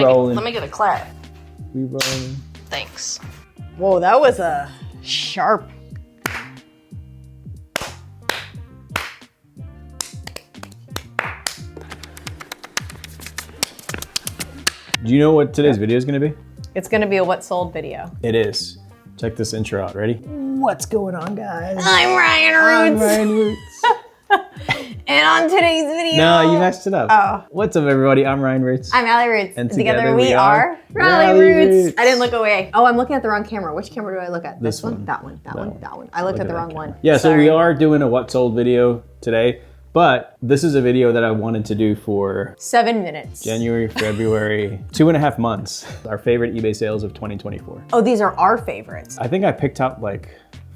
rolling. Let me get a clap. We rolling. Thanks. Whoa, that was a sharp. Do you know what today's video is going to be? It's gonna be a what sold video. It is. Check this intro out. Ready? What's going on, guys? I'm Ryan Roots. I'm Ryan Roots. And on today's video. No, you messed it up. Oh. What's up, everybody? I'm Ryan Roots. I'm Allie Roots. And together we are Rally Roots. I didn't look away. Oh, I'm looking at the wrong camera. Which camera do I look at? This one. That one. That one. I looked at the wrong one. Yeah, so Sorry. we are doing a what sold video today, but this is a video that I wanted to do for 7 minutes. January, February, 2.5 months. Our favorite eBay sales of 2024. Oh, these are our favorites. I think I picked out like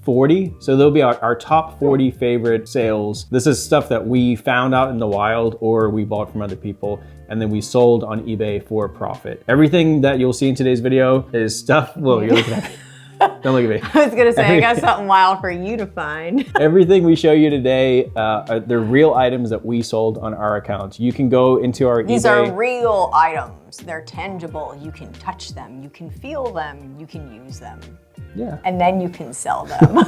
40. So they'll be our top 40 favorite sales. This is stuff that we found out in the wild or we bought from other people and then we sold on eBay for a profit. Everything that you'll see in today's video is stuff, whoa, you're looking at me. Don't look at me. I was gonna say, I got something wild for you to find. Everything we show you today, they're real items that we sold on our account. You can go into our These eBay. are real items. They're tangible. You can touch them. You can feel them. You can use them. Yeah. And then you can sell them.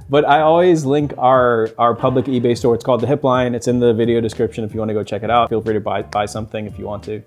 But I always link our public eBay store. It's called The Hip Line. It's in the video description if you want to go check it out. Feel free to buy something if you want to.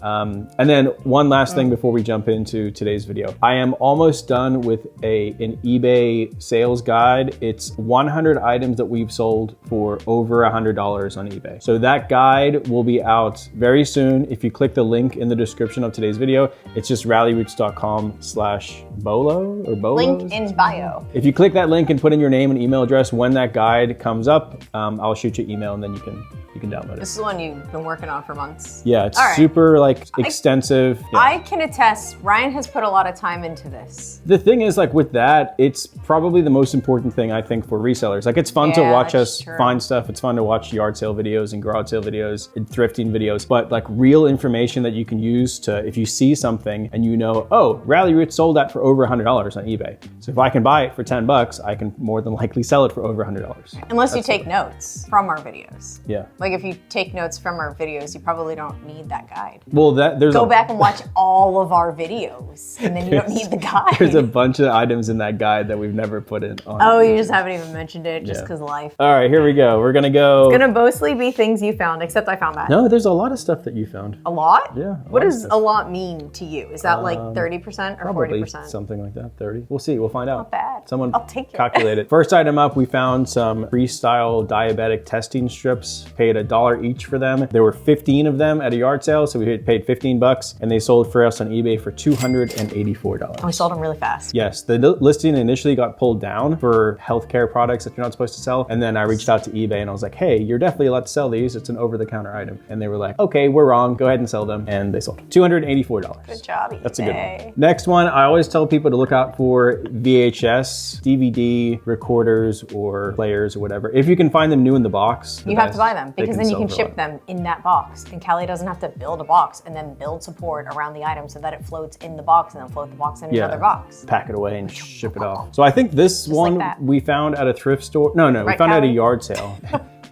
And then one last thing before we jump into today's video. I am almost done with an eBay sales guide. It's 100 items that we've sold for over $100 on eBay. So that guide will be out very soon. If you click the link in the description of today's video, it's just rallyroots.com/bolo or bolo. Link in bio. If you click that link and put in your name and email address, when that guide comes up, I'll shoot you an email and then you can download it. This is one you've been working on for months. Yeah, it's All right. super like extensive. Yeah. I can attest, Ryan has put a lot of time into this. The thing is, like with that, it's probably the most important thing I think for resellers. Like it's fun to Yeah, watch that's us true. find stuff. It's fun to watch yard sale videos and garage sale videos and thrifting videos, but like real information that you can use to, if you see something and you know, oh, Rally Roots sold that for over $100 on eBay. So if I can buy it for 10 bucks, I can more than likely sell it for over $100. Unless you take notes from our videos. Yeah. Like if you take notes from our videos, you probably don't need that guide. Well, there's Go back and watch all of our videos and then you don't need the guide. There's a bunch of items in that guide that we've never put in on. Oh, you just haven't even mentioned it just because life. All right, here we go. We're gonna go. It's gonna mostly be things you found, except I found that. No, there's a lot of stuff that you found. A lot? Yeah. What does a lot mean to you? Is that like 30% or Probably 40%? something like that, 30. We'll see, we'll find out. Not bad. Someone I'll take it. calculate it. First item up, we found some freestyle diabetic testing strips, paid $1 each for them. There were 15 of them at a yard sale, so we paid 15 bucks and they sold for us on eBay for $284. And we sold them really fast. Yes, the listing initially got pulled down for healthcare products that you're not supposed to sell. And then I reached out to eBay and I was like, hey, you're definitely allowed to sell these. It's an over-the-counter item. And they were like, okay, we're wrong. Go ahead and sell them. And they sold $284. Good job, eBay. That's a good one. Next one, I always tell people to look out for VHS, DVD recorders or players or whatever. If you can find them new in the box. You have to buy them because then you can sell for a ship lot. them in that box. And Callie doesn't have to build a box and then build support around the item so that it floats in the box and then float the box in another box. Pack it away and ship it off. So I think this one that. we found at a thrift store. No, we Right, found it at a Callie? yard sale.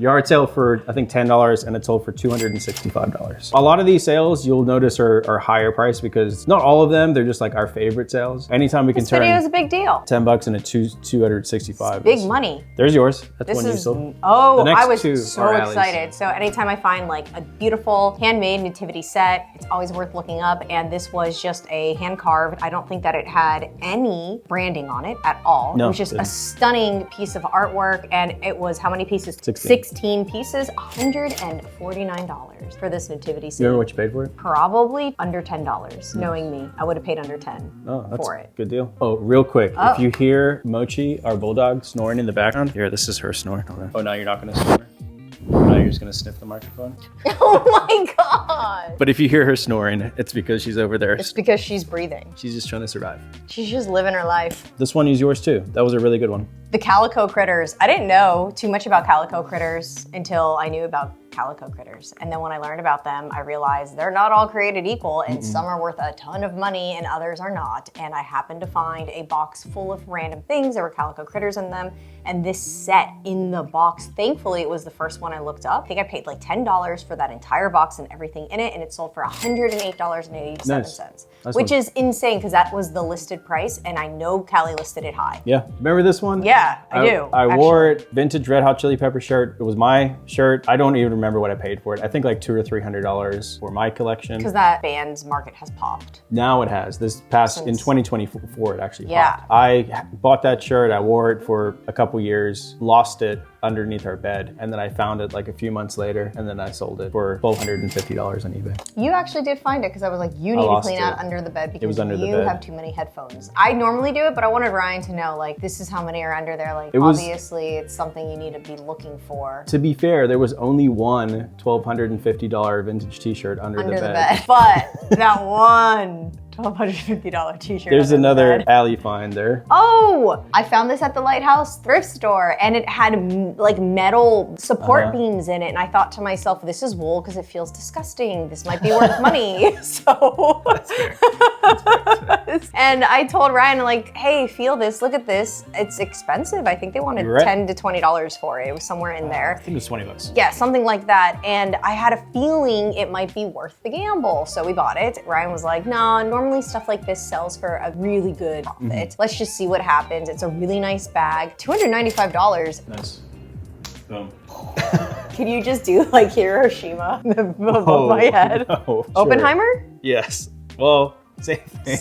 Yard sale for, I think, $10 and it sold for $265. A lot of these sales you'll notice are higher price because not all of them, they're just like our favorite sales. Anytime we can This video is turn a big deal. 10 bucks into 265. Big money. There's yours. That's This one you is, sold. oh, The next I was two so are Allie's. excited. So anytime I find like a beautiful handmade nativity set, it's always worth looking up. And this was just a hand carved. I don't think that it had any branding on it at all. No, It was just it a didn't. stunning piece of artwork. And it was how many pieces? 16 pieces, $149 for this nativity set. You remember what you paid for it? Probably under $10. Knowing me, I would have paid under 10 Oh, that's for a it. good deal. Oh, real quick, if you hear Mochi, our bulldog, snoring in the background, here, this is her snoring. Oh, now you're not gonna snore? Now you're just gonna sniff the microphone? Oh my God. But if you hear her snoring, it's because she's over there. It's because she's breathing. She's just trying to survive. She's just living her life. This one is yours too. That was a really good one. The calico critters. I didn't know too much about calico critters until I knew about calico critters. And then when I learned about them, I realized they're not all created equal, and some are worth a ton of money and others are not. And I happened to find a box full of random things. There were calico critters in them. And this set in the box, thankfully, it was the first one I looked up. I think I paid like $10 for that entire box and everything in it, and it sold for $108.87, Nice. which is insane because that was the listed price, and I know Callie listed it high. Yeah, remember this one? Yeah, I do. I wore it, vintage Red Hot Chili Pepper shirt. It was my shirt. I don't even remember what I paid for it. I think like $200 or $300 for my collection. Because that band's market has popped. Now it has. This past, in 2024, it actually Yeah. popped. I bought that shirt. I wore it for a couple years, lost it underneath our bed, and then I found it like a few months later, and then I sold it for $1,250 on eBay. You actually did find it because I was like, you need to clean out under the bed because you have too many headphones. I normally do it, but I wanted Ryan to know, like, this is how many are under there. Like, obviously, it's something you need to be looking for. To be fair, there was only one $1,250 vintage t-shirt under the bed. But that one $1,250 t-shirt. There's another alley find there. Oh, I found this at the Lighthouse thrift store, and it had like metal support beams in it. And I thought to myself, this is wool because it feels disgusting. This might be worth money. So, That's fair. That's fair. And I told Ryan, like, hey, feel this, look at this. It's expensive. I think they wanted $10 to $20 for it. It was somewhere in there. I think it was $20. Yeah, something like that. And I had a feeling it might be worth the gamble. So we bought it. Ryan was like, no, normally stuff like this sells for a really good profit. Let's just see what happens. It's a really nice bag. $295. Nice. Boom. Can you just do like Hiroshima above my head? No, Oppenheimer? Sure. Yes. Well, same thing.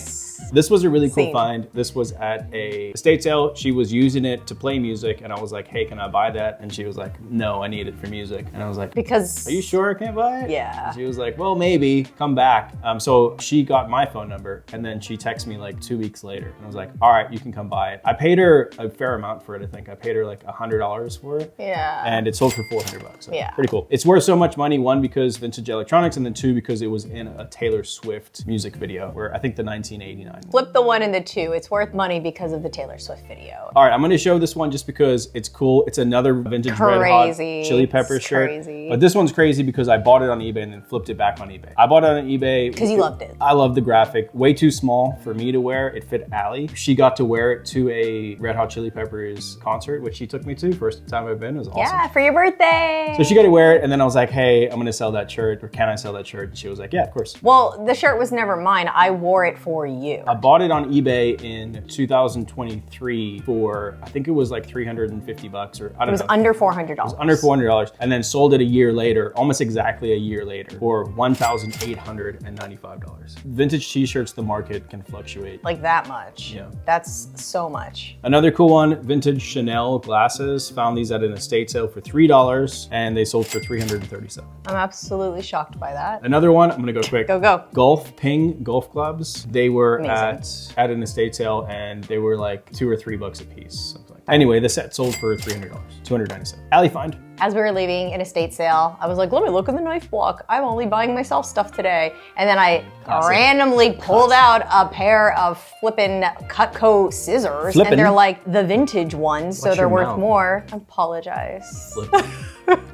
This was a really cool find. This was at a estate sale. She was using it to play music, and I was like, hey, can I buy that? And she was like, no, I need it for music. And I was like, because... Are you sure I can't buy it? Yeah. And she was like, well, maybe, come back. So she got my phone number, and then she texted me like 2 weeks later. And I was like, all right, you can come buy it. I paid her a fair amount for it, I think. I paid her like $100 for it. Yeah. And it sold for $400. So yeah. Pretty cool. It's worth so much money, one, because vintage electronics, and then two, because it was in a Taylor Swift music video, where I think the 1989. Flip the 1 and the 2. It's worth money because of the Taylor Swift video. All right, I'm gonna show this one just because it's cool. It's another vintage Red Hot Chili Pepper shirt. Crazy. But this one's crazy because I bought it on eBay and then flipped it back on eBay. I bought it on eBay. Because you loved it. I love the graphic. Way too small for me to wear. It fit Allie. She got to wear it to a Red Hot Chili Peppers concert, which she took me to. First time I've been. It was awesome. Yeah, for your birthday. So she got to wear it, and then I was like, hey, I'm gonna sell that shirt, or can I sell that shirt? And she was like, yeah, of course. Well, the shirt was never mine. I wore it for you. I bought it on eBay in 2023 for, I think it was like $350 or I don't know. It was under $400. It was under $400, and then sold it a year later, almost exactly a year later, for $1,895. Vintage t-shirts, the market can fluctuate. Like that much. Yeah. That's so much. Another cool one, vintage Chanel glasses. Found these at an estate sale for $3, and they sold for $337. I'm absolutely shocked by that. Another one, I'm gonna go quick. Go. Ping golf clubs. They were at an estate sale, and they were like $2 or $3 a piece, something like that. Anyway, the set sold for $300, $297. Alley find. As we were leaving an estate sale, I was like, let me look in the knife block. I'm only buying myself stuff today. And then I randomly pulled out a pair of flippin' Cutco scissors. And they're like the vintage ones, so they're worth more. I apologize.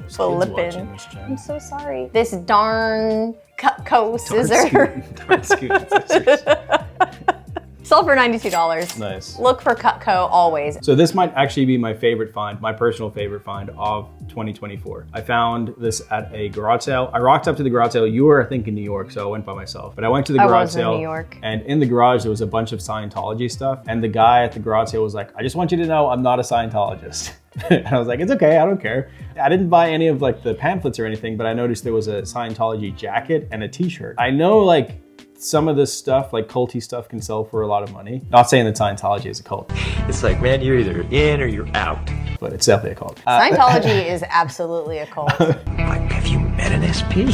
Flippin'. I'm so sorry. This darn Cutco scissor. Darn scissors. Sold for $92. Nice. Look for Cutco always. So this might actually be my favorite find, my personal favorite find of 2024. I found this at a garage sale. I rocked up to the garage sale. You were, I think, in New York, so I went by myself. But I went to the garage sale. In New York. And in the garage, there was a bunch of Scientology stuff. And the guy at the garage sale was like, I just want you to know I'm not a Scientologist. And I was like, it's okay, I don't care. I didn't buy any of like the pamphlets or anything, but I noticed there was a Scientology jacket and a t-shirt. I know like some of this stuff, like culty stuff, can sell for a lot of money. Not saying that Scientology is a cult. It's like, man, you're either in or you're out. But it's definitely a cult. Scientology is absolutely a cult. Like, have you met an SP?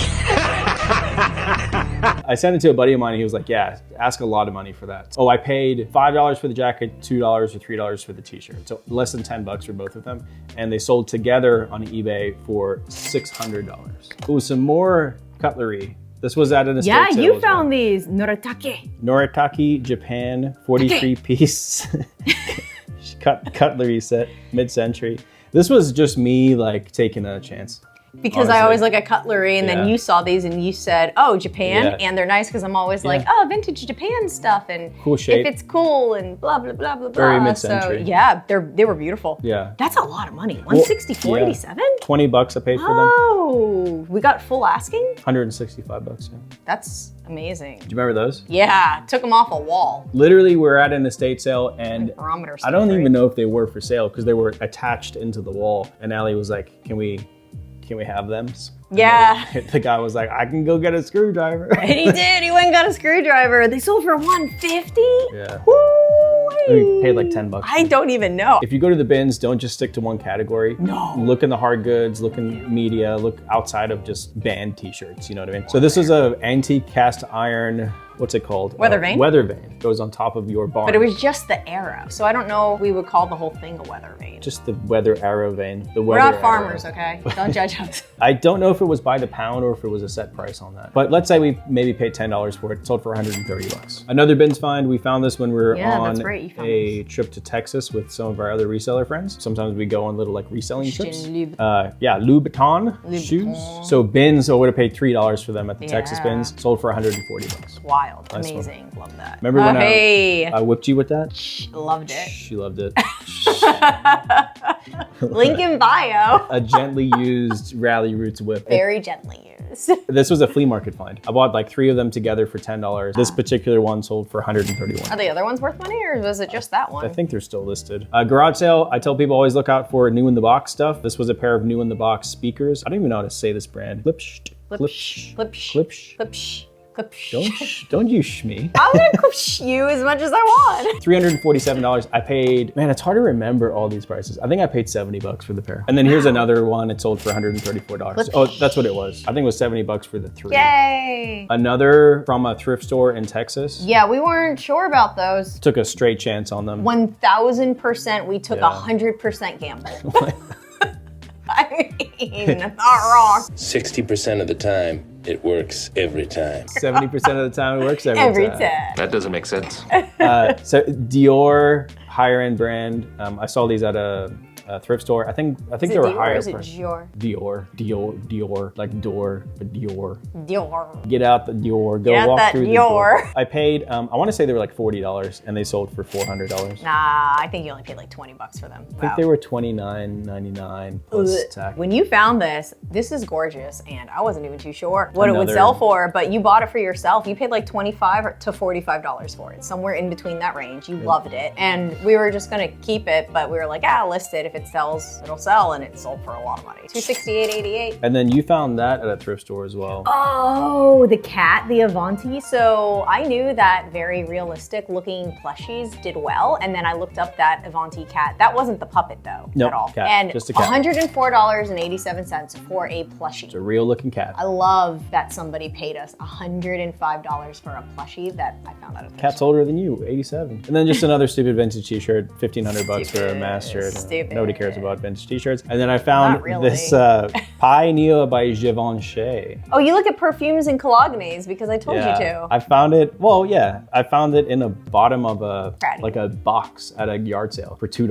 I sent it to a buddy of mine, and he was like, yeah, ask a lot of money for that. Oh, I paid $5 for the jacket, $2 or $3 for the t-shirt. So less than $10 for both of them. And they sold together on eBay for $600. Ooh, some more cutlery. This was at an estate sale. Yeah, you found these. Noritake. Noritake, Japan, 43-piece cutlery set, mid-century. This was just me like taking a chance. Because honestly. I always look at cutlery, and then Yeah. you saw these and you said, oh, Japan, Yeah. and they're nice because I'm always like, Yeah. oh, vintage Japan stuff, and Cool shape. if it's cool and blah, blah, blah, blah, blah. Very mid-century. So, yeah, they were beautiful. Yeah. That's a lot of money. 160, yeah. 487? $20 I paid for them. Oh, we got full asking? $165. Yeah. That's amazing. Do you remember those? Yeah, took them off a wall. Literally, we're at an estate sale, and Barometer I don't stuff, even right? know if they were for sale because they were attached into the wall. And Allie was like, "Can we have them?" And Yeah. the guy was like, "I can go get a screwdriver." And he did. He went and got a screwdriver. They sold for 150. Yeah. Woo-wee. We paid like $10. I don't even know. If you go to the bins, don't just stick to one category. No. Look in the hard goods, look in media, look outside of just band t-shirts, you know what I mean? So this is a antique cast iron, what's it called? Weather vane? Weather vane. Goes on top of your barn. But it was just the arrow. So I don't know if we would call the whole thing a weather vane. just the weather arrow vane. The We're weather not farmers, arrow. okay? Don't judge us. I don't know if it was by the pound or if it was a set price on that. But let's say we maybe paid $10 for it. Sold for $130. Another bins find. We found this when we were Yeah, on that's right, you found a trip to Texas with some of our other reseller friends. Sometimes we go on little like reselling trips. Yeah, Louboutin shoes. So bins, I would have paid $3 for them at the Texas Yeah. bins. Sold for $140. Wild. Nice one. Amazing. Love that. Remember when hey. I whipped you with that? Loved it. She loved it. Link in bio. A gently used Rally Roots whip. Very gently used. This was a flea market find. I bought like 3 of them together for $10. This particular one sold for $131. Are the other ones worth money, or was it just that one? I think they're still listed. Garage sale, I tell people always look out for new in the box stuff. This was a pair of new in the box speakers. I don't even know how to say this brand. Klipsch. Klipsch. Klipsch. Klipsch. Klipsch. Don't you sh me. I'm gonna push you as much as I want. $347. I paid, man, it's hard to remember all these prices. I think I paid $70 for the pair. And then here's another one. It sold for $134. Oh, that's what it was. I think it was $70 for the 3. Yay. Another from a thrift store in Texas. Yeah, we weren't sure about those. Took a straight chance on them. 1000% we took Yeah. 100% gamble. I mean, I'm not wrong. 60% of the time, it works every time. 70% of the time it works Every time. That doesn't make sense. So Dior higher end brand. I saw these at a thrift store. I think Is they it were Dior or higher. is it price. Dior? Dior, like door, but Dior. Dior. Get out the Dior. Go Get out walk that through the Dior. door. I paid. I want to say they were like $40, and they sold for $400. Nah, I think you only paid like 20 bucks for them. I think they were $29.99 plus tax. When you found this is gorgeous, and I wasn't even too sure what it would Another- sell for, but you bought it for yourself. You paid like $25 to $45 for it, somewhere in between that range. You loved it, and we were just gonna keep it, but we were like, list it. If it sells, it'll sell, and it sold for a lot of money. $268.88. And then you found that at a thrift store as well. Oh, the cat, the Avanti. So I knew that very realistic looking plushies did well. And then I looked up that Avanti cat. That wasn't the puppet though, Nope, at all. cat, And just a cat. $104.87 for a plushie. It's a real looking cat. I love that somebody paid us $105 for a plushie that I found out of. Cat's older than you, 87. And then just another stupid vintage t-shirt, $1,500 for a Stupid, mass shirt. stupid. Nobody cares about vintage t-shirts. And then I found Not really. this Pie Neo by Givenchy. Oh, you look at perfumes and colognés because I told you to. I found it, well, yeah. I found it in the bottom of Bratty. like a box at a yard sale for $2.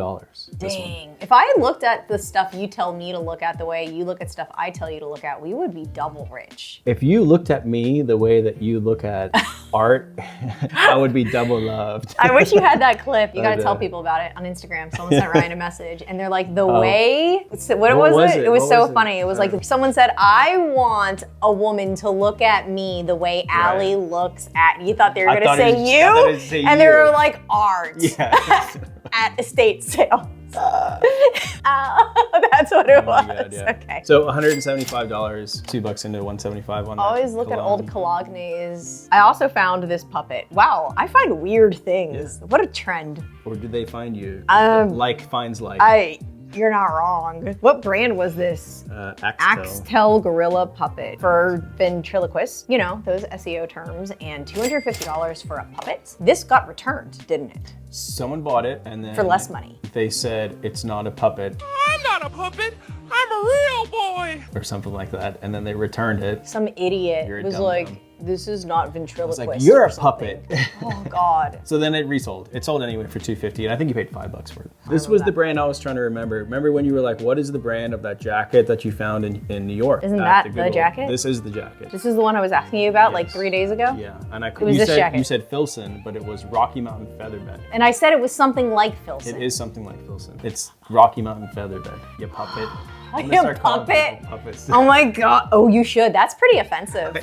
This one. Dang. If I had looked at the stuff you tell me to look at the way you look at stuff I tell you to look at, we would be double rich. If you looked at me the way that you look at art, I would be double loved. I wish you had that clip. You gotta I tell know. people about it on Instagram. Someone sent Ryan a message and they're like, what was was it? it? It was What so was it? funny. It was like someone said, I want a woman to look at me the way Allie looks at. You thought they were I gonna thought say it was- I thought it you? would say And they you. were like art Yeah. at estate sales. That's what it Oh my was. God, yeah. Okay. So $175, $2 into $175 on that. Always look at cologne. old colognes. I also found this puppet. Wow, I find weird things. What a trend. Or did they find you? Um, Finds like. You're not wrong. What brand was this? Axtel. Axtel Gorilla Puppet for ventriloquists, you know, those SEO terms, and $250 for a puppet. This got returned, didn't it? Someone bought it and then For less money. they said it's not a puppet I'm not a puppet. I'm a real boy. or something like that, and then they returned it. Some idiot You're a was dumb like, dumb. this is not ventriloquist. It's like, you're or a puppet. Oh God. So then it resold. It sold anyway for $250, and I think you paid $5 for it. This was the brand I was trying to remember. Remember when you were like, what is the brand of that jacket that you found in New York? Isn't at that the Goodwill? jacket? This is the jacket. This is the one I was asking you about like Yes. 3 days ago? Yeah, and was this jacket. you said Filson, but it was Rocky Mountain Featherbed. And I said it was something like Filson. It is something like Filson. It's Rocky Mountain Featherbed. You puppet. I'm gonna You start calling puppet? people puppets. Oh my God. Oh, you should. That's pretty offensive.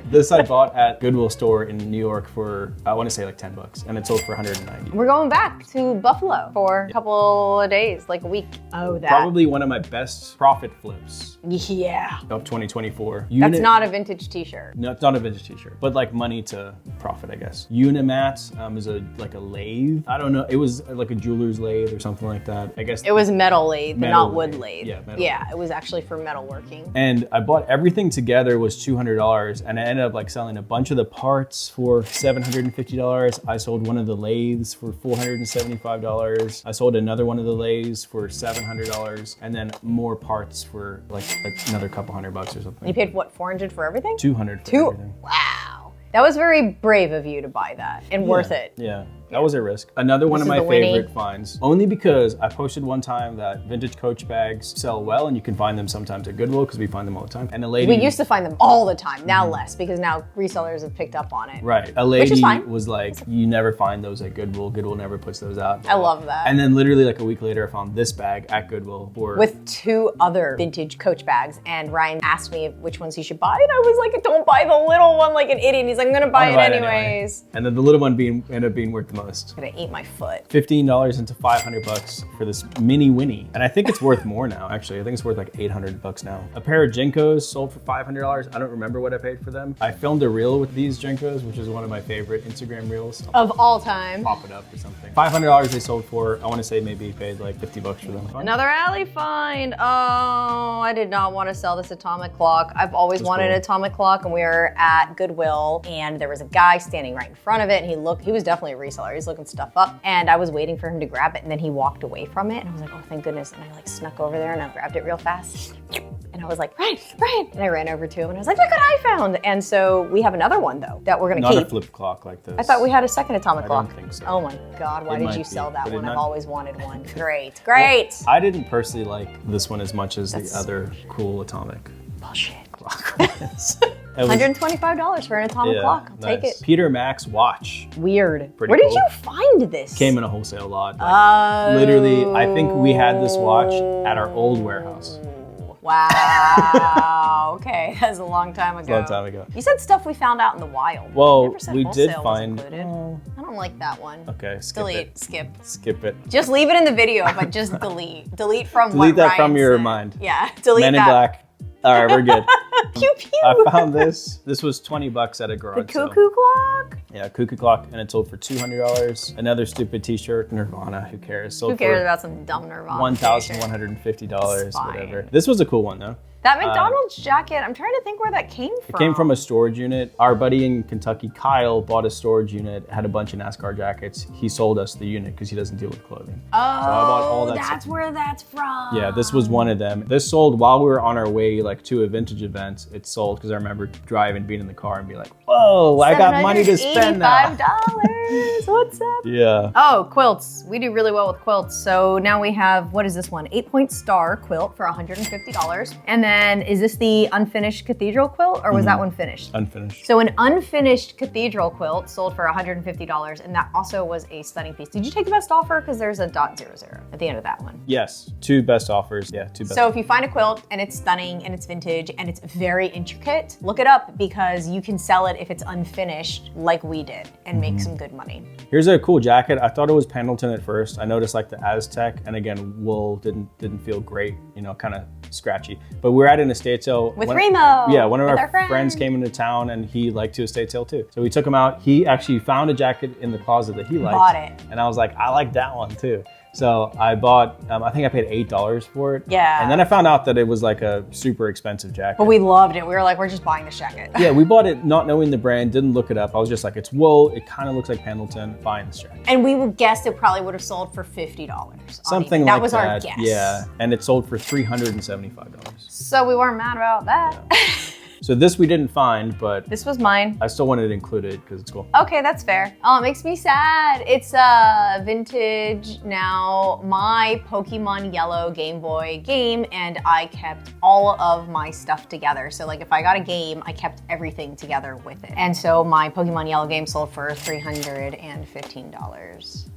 This I bought at Goodwill store in New York for, I want to say like $10, and it sold for $190. We're going back to Buffalo for a couple of days, like a week. Oh, that. Probably one of my best profit flips Yeah. of 2024. That's not a vintage t-shirt. No, it's not a vintage t-shirt, but like money to profit, I guess. Unimat is like a lathe. I don't know. It was like a jeweler's lathe or something like that. I guess It was metal lathe, but Metal not wood lathe. lathe. Yeah, metal Yeah, it was actually for metalworking. And I bought everything together was $200, and I ended up like selling a bunch of the parts for $750. I sold one of the lathes for $475. I sold another one of the lathes for $700, and then more parts for like another couple $100 or something. You paid what, 400 for everything? 200 for everything. Wow. That was very brave of you to buy that and worth it. Yeah, that was a risk. Another one This of is my the Winnie. favorite finds, only because I posted one time that vintage Coach bags sell well, and you can find them sometimes at Goodwill because we find them all the time. And a lady, We used to find them all the time, now less, because now resellers have picked up on it. right, a Which is lady fine. was like, you never find those at Goodwill. Goodwill never puts those out. I love that. And then literally like a week later, I found this bag at Goodwill for With 2 other vintage Coach bags, and Ryan asked me which ones he should buy, and I was like, don't buy the little one like an idiot. And he's like, I'm gonna buy I'm it gonna buy it anyways. And then the little one ended up being worth the most. I'm gonna eat my foot. $15 into $500 for this mini Winnie. And I think it's worth more now, actually. I think it's worth like $800 now. A pair of Jinkos sold for $500. I don't remember what I paid for them. I filmed a reel with these Jinkos, which is one of my favorite Instagram reels. I'll Of all time. pop it up or something. $500 they sold for. I want to say maybe he paid like $50 for them. Another alley find. Oh, I did not want to sell this atomic clock. I've always wanted cool. an atomic clock, and we were at Goodwill, and there was a guy standing right in front of it, and he was definitely a reseller. He's looking stuff up, and I was waiting for him to grab it, and then he walked away from it, and I was like, oh, thank goodness. And I like snuck over there, and I grabbed it real fast. And I was like, Ryan. And I ran over to him, and I was like, look what I found. And so we have another one, though, that we're gonna Not keep. a flip clock like this. I thought we had a second atomic I don't clock. think so. Oh my God, why It did might you be, sell that but it one? I've not- always wanted one. Great, great. I didn't personally like this one as much as That's- the other cool atomic Bullshit. clock was. It was- $125 for an atomic yeah, clock. I'll take nice. it. Peter Max watch. Weird. Pretty Where did cool. you find this? Came in a wholesale lot. Like, literally, I think we had this watch at our old warehouse. Wow. Okay, that's a long time ago. A long time ago. You said stuff we found out in the wild. Well, You never said we did wholesale was find. included. Oh, I don't like that one. okay, skip Delete. it. Skip. Skip it. Just leave it in the video, but just delete. Delete from Delete what that Ryan from your said. mind. Yeah. Delete Men in that. Black. All right, we're good. Pew pew. I found this. This was $20 at a garage The sale. cuckoo clock. Yeah, cuckoo clock, and it sold for $200. Another stupid T-shirt, Nirvana. Who cares? Sold Who cares for about some dumb Nirvana? t-shirt? $1,150, It's fine. whatever. This was a cool one though. That McDonald's jacket, I'm trying to think where that came from. It came from a storage unit. Our buddy in Kentucky, Kyle, bought a storage unit, had a bunch of NASCAR jackets. He sold us the unit because he doesn't deal with clothing. Oh, I bought all that that's stuff. where that's from. Yeah, this was one of them. This sold while we were on our way like to a vintage event. It sold because I remember driving, being in the car and be like, whoa, I got money to spend now. $785. What's up? Yeah. Oh, quilts. We do really well with quilts. So now we have, what is this one? 8-point star quilt for $150. And then is this the unfinished cathedral quilt, or was that one finished? Unfinished. So an unfinished cathedral quilt sold for $150, and that also was a stunning piece. Did you take the best offer? Because there's a .00 at the end of that one. Yes, 2 best offers. Yeah, 2 best. So if you find a quilt and it's stunning and it's vintage and it's very intricate, look it up because you can sell it if it's unfinished like we did and make some good money. Here's a cool jacket. I thought it was Pendleton at first. I noticed like the Aztec, and again, wool didn't feel great, you know, kind of scratchy. But we're at an estate sale. With Remo. Yeah, one of with our friends came into town and he liked to estate sale too. So we took him out. He actually found a jacket in the closet that he liked. Bought it. And I was like, I like that one too. So I bought, I think I paid $8 for it. Yeah. And then I found out that it was like a super expensive jacket. But we loved it. We were like, we're just buying this jacket. Yeah, we bought it not knowing the brand, didn't look it up. I was just like, it's wool. It kind of looks like Pendleton. Buying this jacket. And we guessed it probably would have sold for $50. Something that like was that. our guess. Yeah, and it sold for $375. So we weren't mad about that. So this we didn't find, but This was mine. I still wanted it included because it's cool. Okay, that's fair. Oh, it makes me sad. It's vintage now, my Pokemon Yellow Game Boy game, and I kept all of my stuff together. So like if I got a game, I kept everything together with it. And so my Pokemon Yellow game sold for $315.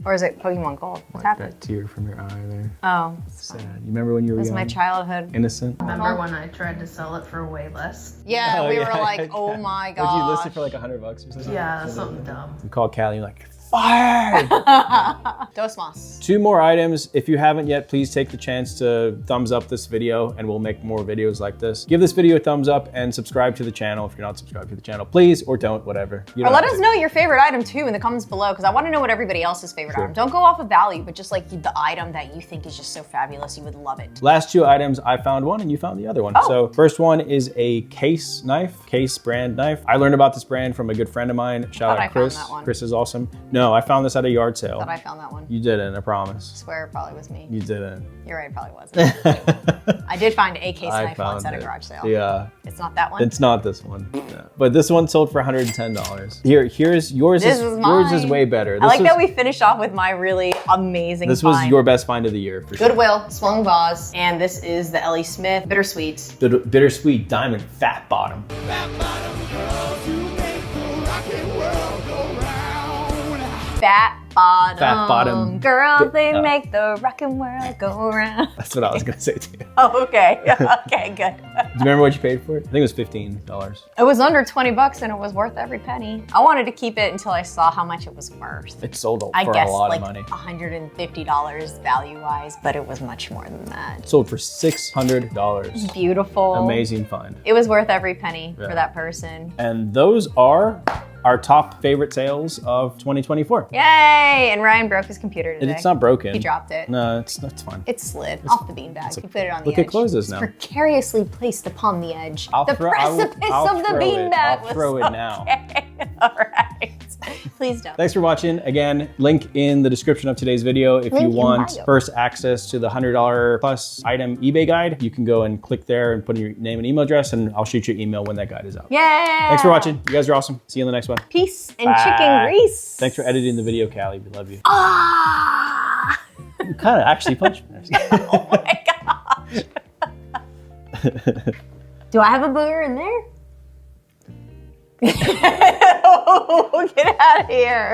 Or is it Pokemon Gold? What's happening? That tear from your eye there. Oh, Sad. You remember when you were it was young? my childhood. Innocent? Remember when I tried to sell it for way less? Yeah, Oh, we yeah. were like, oh my god. Would you list it for like $100 or something? Yeah, something dumb. You call Callie, you're like, fire! Dosmas. 2 more items. If you haven't yet, please take the chance to thumbs up this video and we'll make more videos like this. Give this video a thumbs up and subscribe to the channel if you're not subscribed to the channel. Please, or don't, whatever. You Or don't let have us to. know your favorite item too in the comments below, because I want to know what everybody else's favorite item. Don't go off of value, but just like the item that you think is just so fabulous, you would love it. Last 2 items, I found one and you found the other one. Oh. So first one is a Case knife, Case brand knife. I learned about this brand from a good friend of mine. Shout I out found Chris. that one. Chris is awesome. No, I found this at a yard sale. Thought I found that one. You didn't, I promise. I swear it probably was me. You didn't. You're right, it probably wasn't. I did find a case I knife once found at a it. garage sale. Yeah. It's not that one. It's not this one. No. But this one sold for $110. Here's yours. This is yours is mine. way better. I like was, that we finished off with my really amazing This was find. your best find of the year for sure. Goodwill swung vase, and this is the Ellie Smith Bittersweet. Bittersweet diamond fat bottom. Fat bottom. Fat bottom. Girls, they Yeah. make the rockin' world go round. That's what I was gonna say too. Do Oh, okay. Okay, good. you remember what you paid for it? I think it was $15. It was under 20 bucks and it was worth every penny. I wanted to keep it until I saw how much it was worth. It sold I for guess a lot like of money. $150 value-wise, but it was much more than that. Sold for $600. Beautiful. Amazing find. It was worth every penny Yeah. for that person. And those are our top favorite sales of 2024. Yay! And Ryan broke his computer today. It's not broken. He dropped it. No, it's fine. It slid off the beanbag. He put it on the Look, edge. it closes now. Precariously placed upon the edge. I'll the throw- I will- precipice I'll of the throw it. beanbag. I'll throw it now. All right. Please don't. Thanks for watching. Again, link in the description of today's video. If Link you in want bio. first access to the $100 plus item eBay guide, you can go and click there and put in your name and email address, and I'll shoot you an email when that guide is out. Yeah. Thanks for watching. You guys are awesome. See you in the next one. Peace and Bye. chicken grease. Thanks for editing the video, Callie. We love you. Ah. You kind of actually punched me. Oh my gosh. Do I have a booger in there? Oh, get out of here.